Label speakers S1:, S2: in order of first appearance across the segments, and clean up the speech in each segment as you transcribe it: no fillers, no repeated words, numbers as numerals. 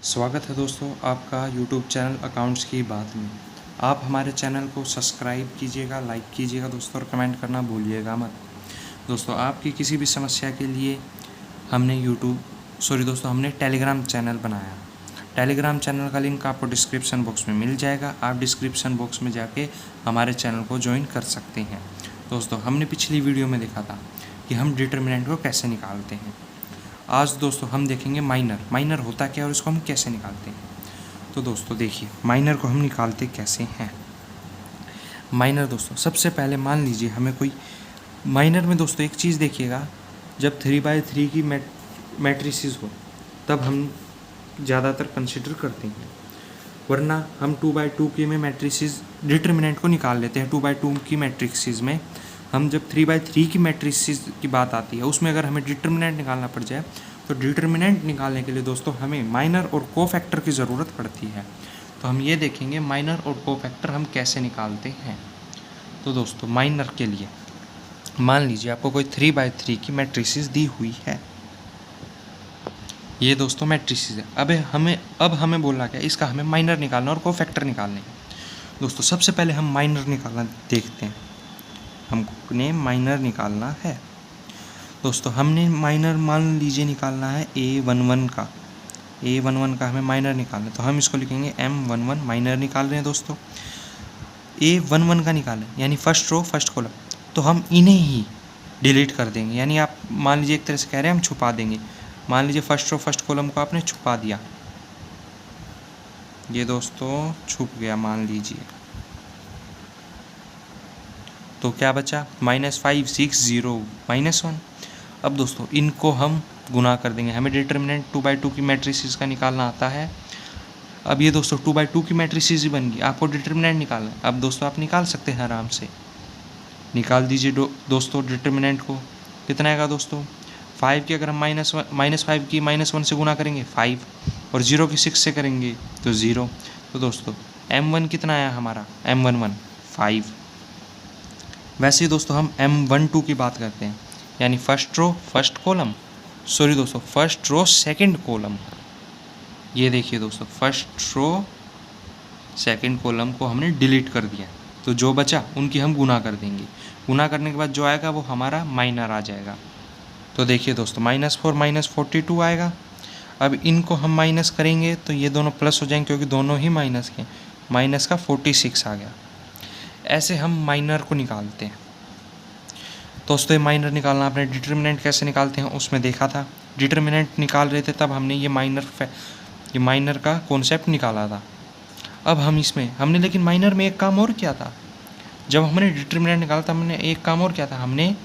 S1: स्वागत है दोस्तों आपका YouTube चैनल अकाउंट्स की बात में। आप हमारे चैनल को सब्सक्राइब कीजिएगा, लाइक कीजिएगा दोस्तों, और कमेंट करना भूलिएगा मत। दोस्तों आपकी किसी भी समस्या के लिए हमने टेलीग्राम चैनल बनाया। टेलीग्राम चैनल का लिंक आपको डिस्क्रिप्शन बॉक्स में मिल जाएगा। आप डिस्क्रिप्शन बॉक्स में जाके हमारे चैनल को ज्वाइन कर सकते हैं। दोस्तों हमने पिछली वीडियो में देखा था कि हम डिटर्मिनेंट को कैसे निकालते हैं। आज दोस्तों हम देखेंगे माइनर होता क्या है और इसको हम कैसे निकालते हैं। तो दोस्तों देखिए माइनर को हम निकालते कैसे हैं। माइनर दोस्तों सबसे पहले मान लीजिए हमें कोई माइनर में दोस्तों एक चीज़ देखिएगा, जब 3/3 की मैट्रिसेस हो तब हम ज़्यादातर कंसिडर करते हैं, वरना हम 2/2 की में मैट्रिसेस डिटर्मिनेंट को निकाल लेते हैं। 2/2 की मैट्रिसेस में हम जब 3/3 की मैट्रिसेस की बात आती है उसमें अगर हमें डिटर्मिनेंट निकालना पड़ जाए तो डिटर्मिनेंट निकालने के लिए दोस्तों हमें माइनर और कोफैक्टर की ज़रूरत पड़ती है। तो हम ये देखेंगे माइनर और कोफैक्टर हम कैसे निकालते हैं। तो दोस्तों माइनर के लिए मान लीजिए आपको कोई 3/3 की मैट्रिसेस दी हुई है। ये दोस्तों मैट्रिसेस है। अब हमें बोलना क्या, इसका हमें माइनर निकालना और कोफैक्टर निकालने हैं। दोस्तों सबसे पहले हम माइनर निकालना देखते हैं। हमने माइनर निकालना है दोस्तों। हमने माइनर मान लीजिए निकालना है A11 का। A11 का हमें माइनर निकालना है तो हम इसको लिखेंगे M11। माइनर निकाल रहे हैं दोस्तों, A11 का निकालें यानी फर्स्ट रो फर्स्ट कॉलम, तो हम इन्हें ही डिलीट कर देंगे। यानी आप मान लीजिए एक तरह से कह रहे हैं हम छुपा देंगे। मान लीजिए फर्स्ट रो फर्स्ट कॉलम को आपने छुपा दिया, ये दोस्तों छुप गया मान लीजिए, तो क्या बचा -5 6 0 -1। अब दोस्तों इनको हम गुना कर देंगे। हमें डिटर्मिनेंट 2/2 की मैट्रिसेस का निकालना आता है। अब ये दोस्तों 2/2 की मैट्रिसेस ही बन गई, आपको डिटर्मिनेंट निकालना है। अब दोस्तों आप निकाल सकते हैं, आराम से निकाल दीजिए दोस्तों डिटर्मिनेंट को। कितना आएगा दोस्तों 5 की अगर हम -5 की -1 से गुना करेंगे 5, और 0 की 6 से करेंगे तो 0। तो दोस्तों M1 कितना आया हमारा, M11 5। वैसे ही दोस्तों हम M12 की बात करते हैं, यानी first row first column, sorry दोस्तों फर्स्ट रो सेकंड कॉलम। ये देखिए दोस्तों फर्स्ट रो सेकंड कॉलम को हमने डिलीट कर दिया, तो जो बचा उनकी हम गुना कर देंगे। गुना करने के बाद जो आएगा वो हमारा माइनर आ जाएगा। तो देखिए दोस्तों -4 -42 आएगा। अब इनको हम माइनस करेंगे तो ये दोनों प्लस हो जाएंगे क्योंकि दोनों ही माइनस के, माइनस का 46 आ गया। ऐसे हम माइनर को निकालते हैं। दोस्तों ये माइनर निकालना आपने डिटर्मिनेंट कैसे निकालते हैं उसमें देखा था। डिटर्मिनेंट निकाल रहे थे तब हमने ये माइनर का कॉन्सेप्ट निकाला था। अब हमने लेकिन माइनर में एक काम और किया था। जब हमने डिटर्मिनेंट निकाला था हमने एक काम और किया था। हमने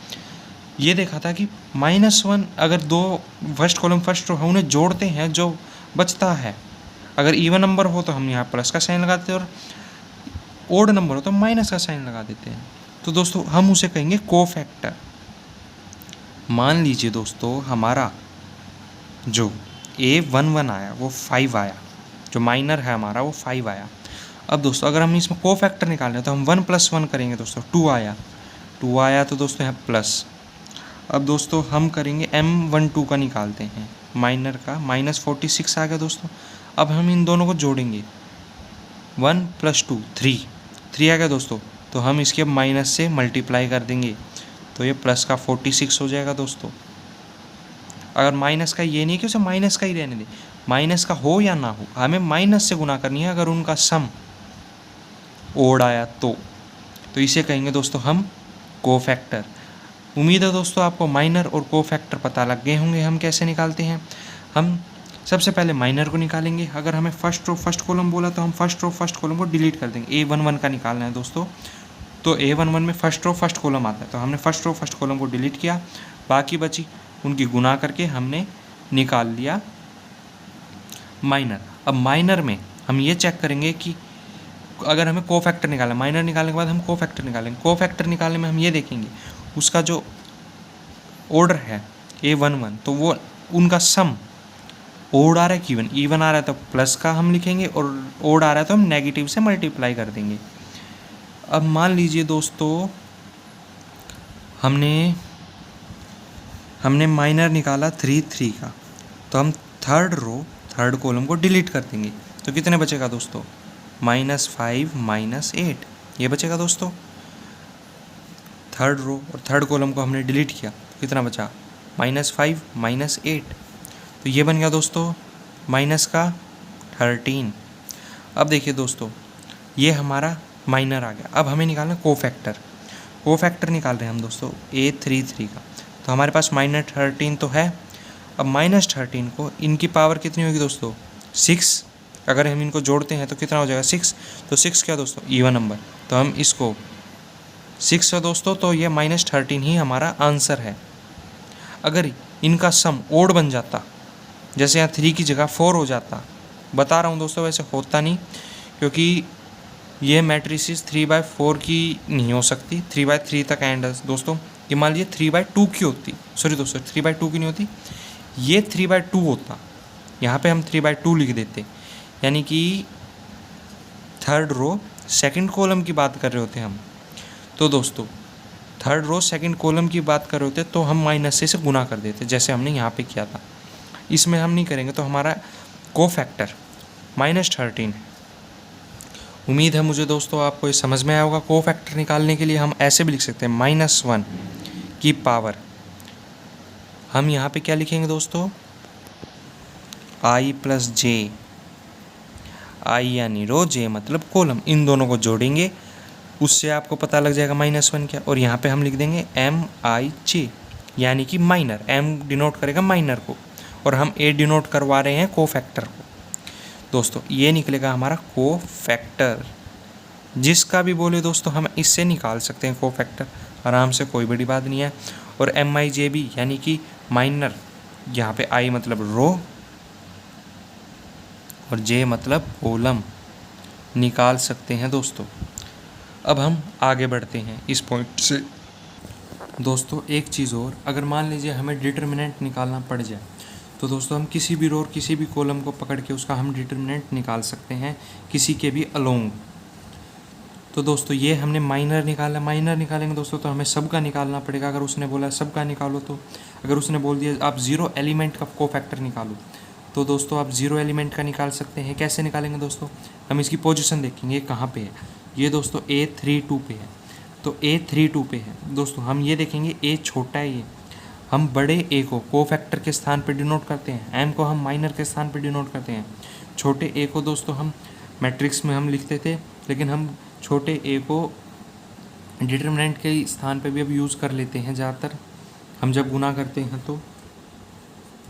S1: ये देखा था कि -1 अगर दो फर्स्ट कॉलम फर्स्ट रो उन्हें जोड़ते हैं, जो बचता है अगर इवन नंबर हो तो हम यहाँ प्लस का साइन लगाते हैं, और ओड नंबर हो तो माइनस का साइन लगा देते हैं। तो दोस्तों हम उसे कहेंगे कोफैक्टर। मान लीजिए दोस्तों हमारा जो A11 आया वो 5 आया, जो माइनर है हमारा वो 5 आया। अब दोस्तों अगर हम इसमें कोफैक्टर निकालें तो हम 1 + 1 करेंगे दोस्तों, 2 आया तो दोस्तों यहाँ प्लस। अब दोस्तों हम करेंगे M12 का निकालते हैं, माइनर का -46 आ गया दोस्तों। अब हम इन दोनों को जोड़ेंगे, 1 + 2 3 आ गया दोस्तों, तो हम इसके माइनस से मल्टीप्लाई कर देंगे तो ये प्लस का 46 हो जाएगा दोस्तों। अगर माइनस का ये नहीं कि उसे माइनस का ही रहने दे, माइनस का हो या ना हो हमें माइनस से गुना करनी है अगर उनका सम ओड आया तो इसे कहेंगे दोस्तों हम कोफैक्टर। उम्मीद है दोस्तों आपको माइनर और कोफैक्टर पता लग गए होंगे हम कैसे निकालते हैं। हम सबसे पहले माइनर को निकालेंगे। अगर हमें फर्स्ट रो फर्स्ट कॉलम बोला तो हम फर्स्ट रो फर्स्ट कॉलम को डिलीट कर देंगे। A11 का निकालना है दोस्तों, तो A11 में फर्स्ट रो फर्स्ट कॉलम आता है, तो हमने फर्स्ट रो फर्स्ट कॉलम को डिलीट किया, बाकी बची उनकी गुना करके हमने निकाल लिया माइनर। अब माइनर में हम ये चेक करेंगे कि अगर हमें कोफैक्टर निकालना, माइनर निकालने के बाद हम कोफैक्टर निकालेंगे। कोफैक्टर निकालने में हम ये देखेंगे उसका जो ऑर्डर है A11, तो वो उनका सम ओड आ रहा है कि इवन आ रहा है तो प्लस का हम लिखेंगे, और ओड आ रहा है तो हम नेगेटिव से मल्टीप्लाई कर देंगे। अब मान लीजिए दोस्तों हमने माइनर निकाला 3 3 का, तो हम थर्ड थर्ड कॉलम को डिलीट कर देंगे तो कितने बचेगा दोस्तों, -5 -8 ये बचेगा दोस्तों थर्ड रो। और थर्ड कॉलम को हमने डिलीट किया तो कितना बचा, -5 -8, तो ये बन गया दोस्तों -13। अब देखिए दोस्तों ये हमारा माइनर आ गया। अब हमें निकालना कोफैक्टर। कोफैक्टर निकाल रहे हैं हम दोस्तों A33 का। तो हमारे पास -13 तो है। अब -13 को इनकी पावर कितनी होगी दोस्तों, 6। अगर हम इनको जोड़ते हैं तो कितना हो जाएगा, 6। तो 6 क्या दोस्तों, इवन नंबर, तो हम इसको 6 है दोस्तों, तो ये -13 ही हमारा आंसर है। अगर इनका सम ओड बन जाता, जैसे यहाँ 3 की जगह 4 हो जाता, बता रहा हूँ दोस्तों वैसे होता नहीं, क्योंकि ये मैट्रिसेस 3/4 की नहीं हो सकती, 3/3 तक एंड है दोस्तों। ये मान लीजिए 3/2 की होती, सॉरी दोस्तों 3/2 की नहीं होती, ये 3/2 होता, यहाँ पे हम 3/2 लिख देते, यानी कि थर्ड रो सेकंड कॉलम की बात कर रहे होते हम। तो दोस्तों थर्ड रो सेकंड कॉलम की बात कर रहे होते तो हम -से गुना कर देते, जैसे हमने यहाँ पे किया था। इसमें हम नहीं करेंगे, तो हमारा कोफैक्टर -13 है। उम्मीद है मुझे दोस्तों आपको ये समझ में आया होगा। कोफैक्टर निकालने के लिए हम ऐसे भी लिख सकते हैं, -1 की पावर, हम यहाँ पे क्या लिखेंगे दोस्तों, i + j, i यानी रो, j मतलब कॉलम, इन दोनों को जोड़ेंगे, उससे आपको पता लग जाएगा -1 क्या। और यहाँ पे हम लिख देंगे mij, यानी कि माइनर, m डिनोट करेगा माइनर को, और हम a डिनोट करवा रहे हैं कोफैक्टर को। दोस्तों ये निकलेगा हमारा कोफैक्टर। जिसका भी बोले दोस्तों हम इससे निकाल सकते हैं कोफैक्टर आराम से, कोई बड़ी बात नहीं है। और mij भी, यानी कि माइनर, यहाँ पे i मतलब रो और j मतलब कॉलम, निकाल सकते हैं दोस्तों। अब हम आगे बढ़ते हैं इस पॉइंट से। दोस्तों एक चीज़ और, अगर मान लीजिए हमें डिटर्मिनेंट निकालना पड़ जाए तो दोस्तों हम किसी भी रो और किसी भी कॉलम को पकड़ के उसका हम डिटर्मिनेंट निकाल सकते हैं, किसी के भी अलोंग। तो दोस्तों ये हमने माइनर निकाला, माइनर निकालेंगे दोस्तों तो हमें सब का निकालना पड़ेगा। अगर उसने बोला सब का निकालो, तो अगर उसने बोल दिया आप 0 एलिमेंट का कोफैक्टर निकालो, तो दोस्तों आप 0 एलिमेंट का निकाल सकते हैं। कैसे निकालेंगे दोस्तों, हम इसकी पोजीशन देखेंगे कहाँ पे है। ये दोस्तों A32 पे है, तो A32 पे है दोस्तों। हम ये देखेंगे A छोटा है, ये हम बड़े A को कोफैक्टर के स्थान पर डिनोट करते हैं, M को हम माइनर के स्थान पर डिनोट करते हैं। छोटे A को दोस्तों हम मैट्रिक्स में हम लिखते थे, लेकिन हम छोटे A को डिटर्मिनेंट के स्थान पे भी अब यूज़ कर लेते हैं ज़्यादातर, हम जब गुना करते हैं तो।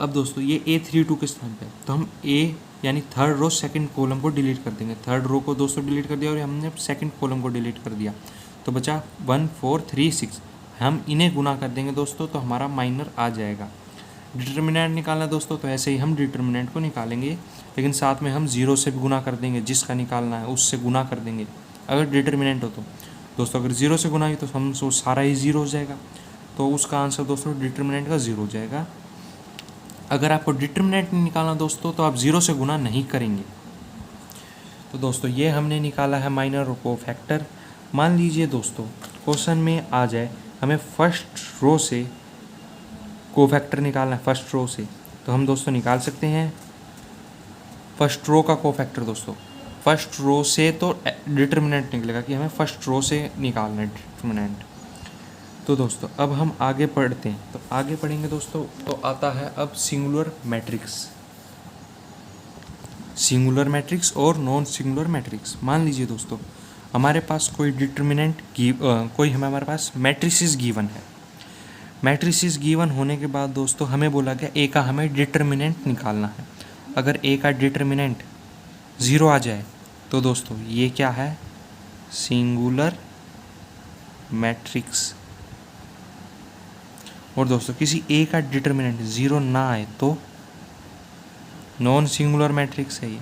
S1: अब दोस्तों ये A32 के स्थान पे, तो हम A यानी थर्ड रो सेकंड कॉलम को डिलीट कर देंगे। थर्ड रो को दोस्तों डिलीट कर दिया और हमने सेकंड कॉलम को डिलीट कर दिया, तो बचा 1 4 3 6। हम इन्हें गुना कर देंगे दोस्तों, तो हमारा माइनर आ जाएगा। डिटर्मिनेंट निकालना दोस्तों, तो ऐसे ही हम डिटर्मिनेंट को निकालेंगे, लेकिन साथ में हम 0 से भी गुना कर देंगे, जिसका निकालना है उससे गुना कर देंगे अगर डिटर्मिनेंट हो तो। दोस्तों अगर 0 से गुना ही तो हम सारा ही 0 हो जाएगा, तो उसका आंसर दोस्तों डिटर्मिनेंट का 0 हो जाएगा। अगर आपको डिटर्मिनेंट निकालना दोस्तों, तो आप 0 से गुना नहीं करेंगे। तो दोस्तों ये हमने निकाला है माइनर और कोफैक्टर। मान लीजिए दोस्तों क्वेश्चन में आ जाए हमें फर्स्ट रो से कोफैक्टर निकालना है, फर्स्ट रो से, तो हम दोस्तों निकाल सकते हैं फर्स्ट रो का कोफैक्टर। दोस्तों फर्स्ट रो से तो डिटर्मिनेंट निकलेगा कि हमें फर्स्ट रो से निकालना है डिटर्मिनेंट। तो दोस्तों अब हम आगे पढ़ते हैं, तो आगे पढ़ेंगे दोस्तों तो आता है अब सिंगुलर मैट्रिक्स। सिंगुलर मैट्रिक्स और नॉन सिंगुलर मैट्रिक्स। मान लीजिए दोस्तों हमारे पास कोई डिटर्मिनेंट कोई हमारे पास मैट्रिसेस गिवन है। मैट्रिसेस गिवन होने के बाद दोस्तों हमें बोला गया ए का हमें डिटर्मिनेंट निकालना है। अगर ए का डिटर्मिनेंट 0 आ जाए तो दोस्तों ये क्या है, सिंगुलर मैट्रिक्स। और दोस्तों किसी ए का डिटर्मिनेंट 0 ना आए तो नॉन सिंगुलर मैट्रिक्स है ये।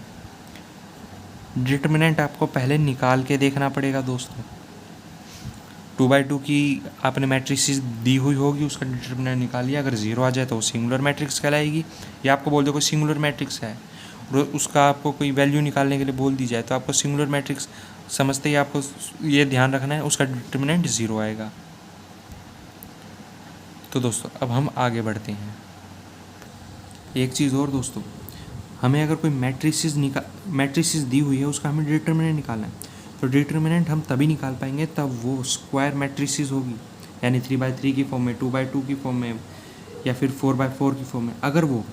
S1: डिटर्मिनेंट आपको पहले निकाल के देखना पड़ेगा दोस्तों। 2/2 की आपने मैट्रिक्स दी हुई होगी, उसका डिटर्मिनेंट निकालिए, अगर 0 आ जाए तो वो सिंगुलर मैट्रिक्स कहलाएगी। या आपको बोल दो कोई सिंगुलर मैट्रिक्स है और उसका आपको कोई वैल्यू निकालने के लिए बोल दी जाए, तो आपको सिंगुलर मैट्रिक्स समझते ही आपको ये ध्यान रखना है उसका डिटर्मिनेंट 0 आएगा। तो दोस्तों अब हम आगे बढ़ते हैं। एक चीज़ और दोस्तों, हमें अगर कोई मैट्रिसेस दी हुई है, उसका हमें डिटर्मिनेंट निकालना है, तो डिटर्मिनेंट हम तभी निकाल पाएंगे तब वो स्क्वायर मैट्रिसेस होगी, यानी 3/3 की फॉर्म में, 2/2 की फॉर्म में, या फिर 4/4 की फॉर्म में। अगर वो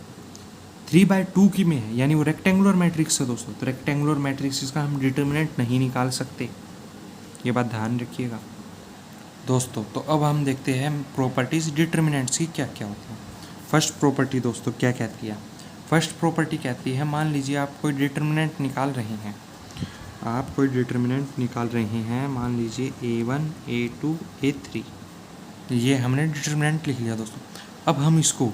S1: 3/2 की में है, यानी वो रेक्टेंगुलर मैट्रिक्स है दोस्तों, तो रेक्टेंगुलर मैट्रिक्स का हम डिटर्मिनेंट नहीं निकाल सकते, ये बात ध्यान रखिएगा दोस्तों। तो अब हम देखते हैं प्रॉपर्टीज़ डिटर्मिनेंट्स की क्या क्या होती हैं। फर्स्ट प्रॉपर्टी दोस्तों क्या कहती है? फर्स्ट प्रॉपर्टी कहती है, मान लीजिए आप कोई डिटर्मिनेंट निकाल रहे हैं, मान लीजिए A1 A2 A3, ये हमने डिटर्मिनेंट लिख लिया दोस्तों। अब हम इसको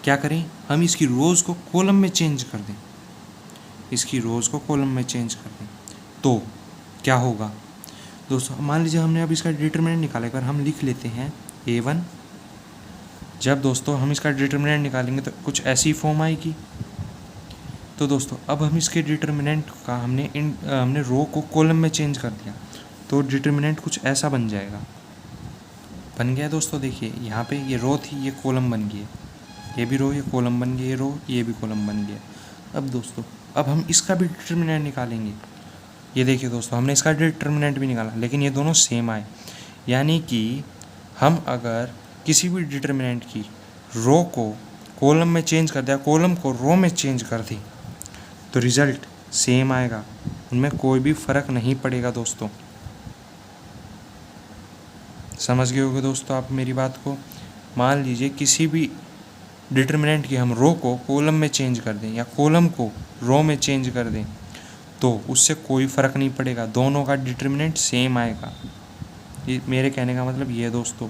S1: क्या करें, हम इसकी रोज़ को कॉलम में चेंज कर दें, तो क्या होगा दोस्तों? मान लीजिए हमने अब इसका डिटर्मिनेंट निकाला, कर हम लिख लेते हैं A1। जब दोस्तों हम इसका डिटर्मिनेंट निकालेंगे तो कुछ ऐसी फॉर्म आएगी। तो दोस्तों अब हम इसके डिटर्मिनेंट का हमने रो को कॉलम में चेंज कर दिया, तो डिटर्मिनेंट कुछ ऐसा बन गया दोस्तों। देखिए यहाँ पे ये रो थी, ये कॉलम बन गई है, ये भी रो, ये कॉलम बन गई, ये रो, ये भी कॉलम बन गया। अब दोस्तों अब हम इसका भी डिटर्मिनेंट निकालेंगे। ये देखिए दोस्तों, हमने इसका डिटर्मिनेंट भी निकाला, लेकिन ये दोनों सेम आए, यानी कि हम अगर किसी भी डिटर्मिनेंट की रो को कॉलम में चेंज कर दिया, कॉलम को रो में चेंज कर दी, तो रिज़ल्ट सेम आएगा, उनमें कोई भी फ़र्क नहीं पड़ेगा दोस्तों। समझ गए होंगे दोस्तों आप मेरी बात को। मान लीजिए किसी भी डिटर्मिनेंट की हम रो को कॉलम में चेंज कर दें या कॉलम को रो में चेंज कर दें, तो उससे कोई फ़र्क नहीं पड़ेगा, दोनों का डिटर्मिनेंट सेम आएगा। ये मेरे कहने का मतलब ये है दोस्तों।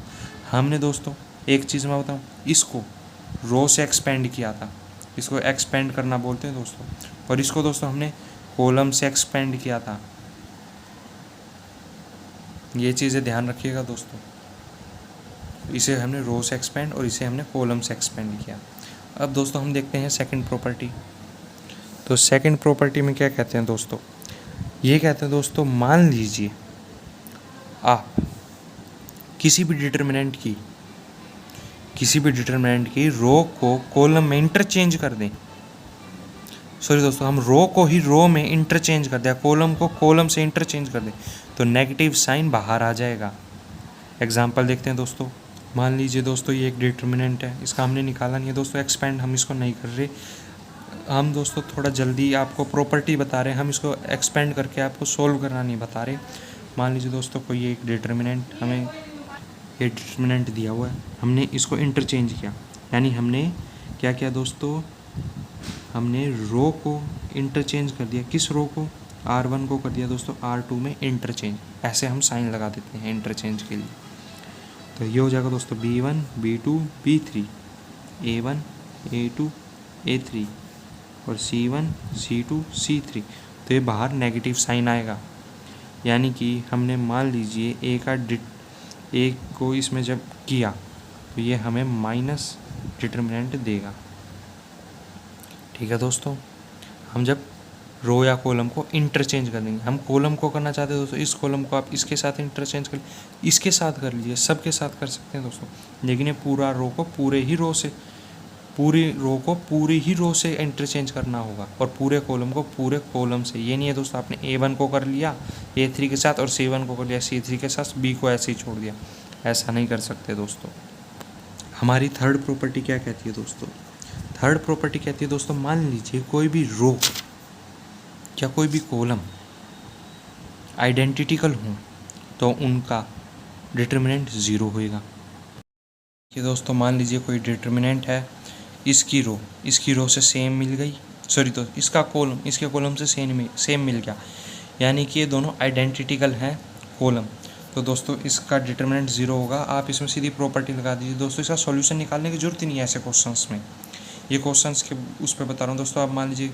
S1: हमने दोस्तों एक चीज़ मैं बताऊँ, इसको रो से एक्सपेंड किया था, इसको एक्सपेंड करना बोलते हैं दोस्तों, और इसको दोस्तों हमने कॉलम से एक्सपेंड किया था। ये चीज़ें ध्यान रखिएगा दोस्तों, इसे हमने रो से एक्सपेंड और इसे हमने कॉलम से एक्सपेंड किया। अब दोस्तों हम देखते हैं सेकंड प्रॉपर्टी। तो सेकंड प्रॉपर्टी में क्या कहते हैं दोस्तों? ये कहते हैं दोस्तों, मान लीजिए आप किसी भी डिटर्मिनेंट की रो को कॉलम में इंटरचेंज कर दें, सॉरी दोस्तों, हम रो को ही रो में इंटरचेंज कर दें, कॉलम को कॉलम से इंटरचेंज कर दें, तो नेगेटिव साइन बाहर आ जाएगा। एग्जाम्पल देखते हैं दोस्तों। मान लीजिए दोस्तों ये एक डिटर्मिनेंट है, इसका हमने निकाला नहीं है दोस्तों, एक्सपेंड हम इसको नहीं कर रहे, हम दोस्तों थोड़ा जल्दी आपको प्रॉपर्टी बता रहे हैं, हम इसको एक्सपेंड करके आपको सोल्व करना नहीं बता रहे। मान लीजिए दोस्तों कोई एक डिटर्मिनेंट, हमें ये डिटर्मिनेंट दिया हुआ है, हमने इसको इंटरचेंज किया, यानी हमने क्या किया दोस्तों, हमने रो को इंटरचेंज कर दिया। किस रो को? R1 को कर दिया दोस्तों R2 में इंटरचेंज। ऐसे हम साइन लगा देते हैं इंटरचेंज के लिए। तो ये हो जाएगा दोस्तों B1 B2 B3, A1 A2 A3 और C1 C2 C3। तो ये बाहर नेगेटिव साइन आएगा, यानी कि हमने मान लीजिए एक को इसमें जब किया तो ये हमें माइनस डिटर्मिनेंट देगा। ठीक है दोस्तों, हम जब रो या कॉलम को इंटरचेंज कर देंगे, हम कॉलम को करना चाहते हैं दोस्तों, इस कॉलम को आप इसके साथ इंटरचेंज कर, इसके साथ कर लीजिए, सबके साथ कर सकते हैं दोस्तों, लेकिन ये पूरी रो को पूरी ही रो से इंटरचेंज करना होगा, और पूरे कॉलम को पूरे कॉलम से। ये नहीं है दोस्तों आपने A1 को कर लिया A3 के साथ और C1 को कर लिया C3 के साथ, B को ऐसे ही छोड़ दिया, ऐसा नहीं कर सकते दोस्तों। हमारी थर्ड प्रॉपर्टी क्या कहती है दोस्तों? थर्ड प्रॉपर्टी कहती है दोस्तों, मान लीजिए कोई भी रो या कोई भी कॉलम आइडेंटिकल हो तो उनका डिटर्मिनेंट ज़ीरो होएगा। ये दोस्तों मान लीजिए कोई डिटर्मिनेंट है, इसकी रो से सेम मिल गई, सॉरी तो इसका कॉलम इसके कॉलम से सेम मिल गया, यानी कि ये दोनों आइडेंटिकल हैं कॉलम, तो दोस्तों इसका डिटर्मिनेंट ज़ीरो होगा। आप इसमें सीधी प्रॉपर्टी लगा दीजिए दोस्तों, इसका सॉल्यूशन निकालने की जरूरत ही नहीं है ऐसे क्वेश्चंस में। ये क्वेश्चंस के उस पर बता रहा हूँ दोस्तों। आप मान लीजिए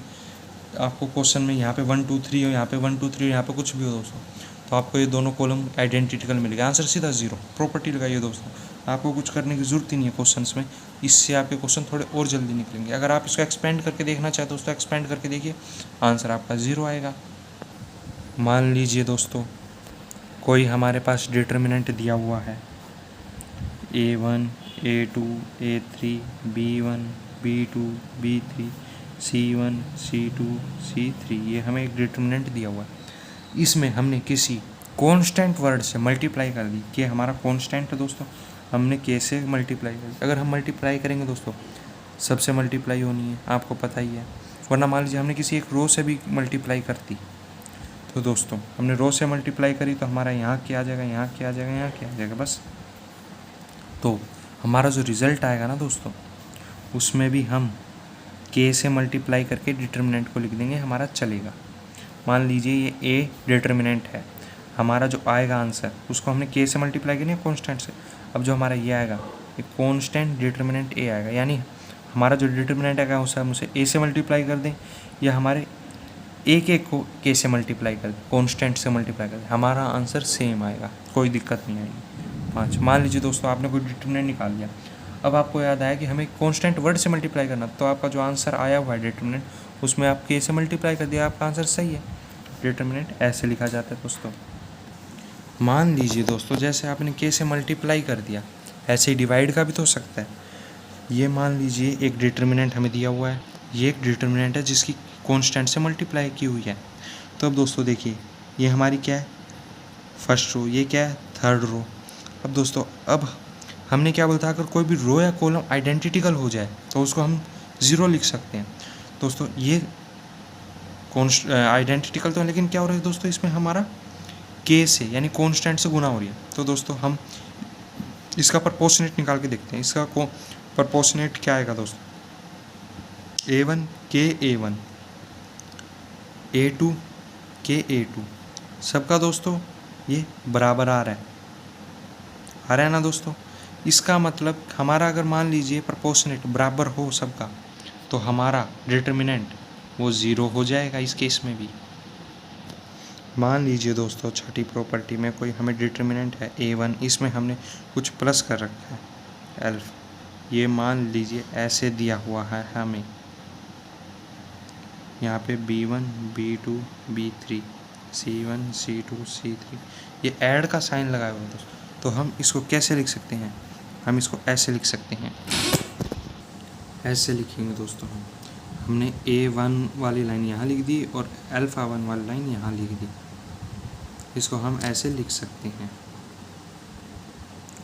S1: आपको क्वेश्चन में यहाँ पे 1 2 3 हो, यहाँ पे 1 2 3 यहाँ पे कुछ भी हो दोस्तों, तो आपको ये दोनों कॉलम आइडेंटिकल मिल गया, आंसर सीधा ज़ीरो। प्रॉपर्टी लगाइए दोस्तों, आपको कुछ करने की ज़रूरत ही नहीं है क्वेश्चंस में, इससे आपके क्वेश्चन थोड़े और जल्दी निकलेंगे। अगर आप इसको एक्सपेंड करके देखना चाहते हो दोस्तों, एक्सपेंड करके देखिए, आंसर आपका ज़ीरो आएगा। मान लीजिए दोस्तों कोई हमारे पास डिटर्मिनेंट दिया हुआ है A1 A2 A3 B1 B2 B3 C1 C2 C3 ये हमें एक डिटर्मिनेंट दिया हुआ है। इसमें हमने किसी कांस्टेंट वर्ड से मल्टीप्लाई कर दी कि हमारा कांस्टेंट है दोस्तों, हमने के से मल्टीप्लाई कर दी। अगर हम मल्टीप्लाई करेंगे दोस्तों सबसे मल्टीप्लाई होनी है, आपको पता ही है। वरना मान लीजिए हमने किसी एक रो से भी मल्टीप्लाई करती, तो दोस्तों हमने रो से मल्टीप्लाई करी तो हमारा यहाँ क्या आ जाएगा, यहाँ क्या आ जाएगा, यहाँ क्या आ जाएगा, बस। तो हमारा जो रिज़ल्ट आएगा ना दोस्तों, उसमें भी हम के से मल्टीप्लाई करके डिटर्मिनेंट को लिख देंगे, हमारा चलेगा। मान लीजिए ये ए डिटर्मिनेंट है, हमारा जो आएगा आंसर उसको हमने के से मल्टीप्लाई किया कॉन्स्टेंट से। अब जो हमारा ये आएगा ये कॉन्स्टेंट डिटर्मिनेंट ए आएगा, यानी हमारा जो डिटर्मिनेंट आएगा उसे हम उसे ए से मल्टीप्लाई कर दें या हमारे एक एक को के से मल्टीप्लाई कर दें, कॉन्स्टेंट से मल्टीप्लाई कर दें, हमारा आंसर सेम आएगा, कोई दिक्कत नहीं आएगी। 5 मान लीजिए दोस्तों आपने कोई डिटर्मिनेंट निकाल लिया, अब आपको याद आया कि हमें कांस्टेंट वर्ड से मल्टीप्लाई करना, तो आपका जो आंसर आया हुआ है डिटर्मिनेंट उसमें आप के से मल्टीप्लाई कर दिया, आपका आंसर सही है। डिटर्मिनेंट ऐसे लिखा जाता है दोस्तों। मान लीजिए दोस्तों जैसे आपने के से मल्टीप्लाई कर दिया, ऐसे ही डिवाइड का भी तो हो सकता है। ये मान लीजिए एक डिटर्मिनेंट हमें दिया हुआ है, ये एक डिटर्मिनेंट है जिसकी कांस्टेंट से मल्टीप्लाई की हुई है। तो अब दोस्तों देखिए ये हमारी क्या है, फर्स्ट रो, ये क्या है, थर्ड रो। अब दोस्तों अब हमने क्या बोलता है, अगर कोई भी रो या कॉलम आइडेंटिकल हो जाए तो उसको हम 0 लिख सकते हैं दोस्तों। ये आइडेंटिकल तो है, लेकिन क्या हो रहा है दोस्तों, इसमें हमारा के से यानी कांस्टेंट से गुना हो रही है। तो दोस्तों हम इसका प्रपोर्शनेट निकाल के देखते हैं। इसका प्रपोर्शनेट क्या आएगा दोस्तों, A1 के A1, A2 के A2, सबका दोस्तों ये बराबर आ रहा है ना दोस्तों। इसका मतलब हमारा अगर मान लीजिए प्रपोर्शनेट बराबर हो सबका, तो हमारा डिटर्मिनेंट वो 0 हो जाएगा इस केस में भी। मान लीजिए दोस्तों छठी प्रॉपर्टी में कोई हमें डिटर्मिनेंट है A1, इसमें हमने कुछ प्लस कर रखा है एल्फ, ये मान लीजिए ऐसे दिया हुआ है हमें, यहाँ पे B1 B2 B3 C1 C2 C3, ये ऐड का साइन लगाया हुआ है दोस्तों। तो हम इसको कैसे लिख सकते हैं, हम इसको ऐसे लिख सकते हैं, ऐसे लिखेंगे दोस्तों। हमने A1 वाली लाइन यहाँ लिख दी और अल्फ़ा 1 वाली लाइन यहाँ लिख दी, इसको हम ऐसे लिख सकते हैं,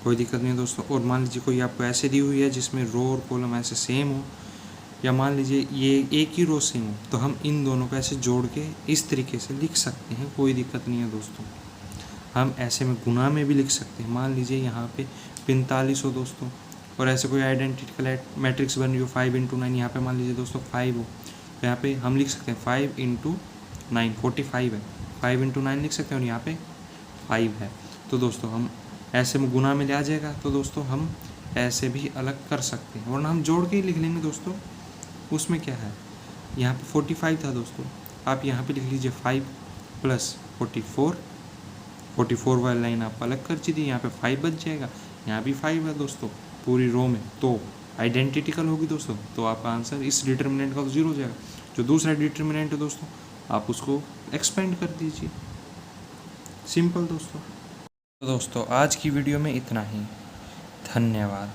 S1: कोई दिक्कत नहीं है दोस्तों। और मान लीजिए कोई आपको ऐसे दी हुई है जिसमें रो और कॉलम ऐसे सेम हो, या मान लीजिए ये एक ही रो सेम हो, तो हम इन दोनों को ऐसे जोड़ के इस तरीके से लिख सकते हैं, कोई दिक्कत नहीं है दोस्तों। हम ऐसे में गुना में भी लिख सकते हैं, मान लीजिए यहाँ पे 45 हो दोस्तों, और ऐसे कोई आइडेंटिकल मैट्रिक्स बन रही हो 5 × 9, यहाँ पे मान लीजिए दोस्तों 5 हो, तो यहाँ पे हम लिख सकते हैं 5 × 9 45 है, 5 × 9 लिख सकते हैं, और यहाँ पे 5 है। तो दोस्तों हम ऐसे में गुना में ले आ जाएगा, तो दोस्तों हम ऐसे भी अलग कर सकते हैं, वरना हम जोड़ के ही लिख लेंगे दोस्तों। उसमें क्या है, यहाँ पे 45 था दोस्तों, आप यहाँ पे लिख लीजिए 5 + 44 वाली लाइन आप अलग कर दीजिए, यहाँ पे 5 बच जाएगा, यहाँ भी 5 है दोस्तों पूरी रो में, तो आइडेंटिकल होगी दोस्तों, तो आपका आंसर इस डिटर्मिनेंट का तो 0 हो जाएगा। जो दूसरा डिटर्मिनेंट है दोस्तों आप उसको एक्सपेंड कर दीजिए, सिंपल दोस्तों। तो दोस्तों आज की वीडियो में इतना ही, धन्यवाद।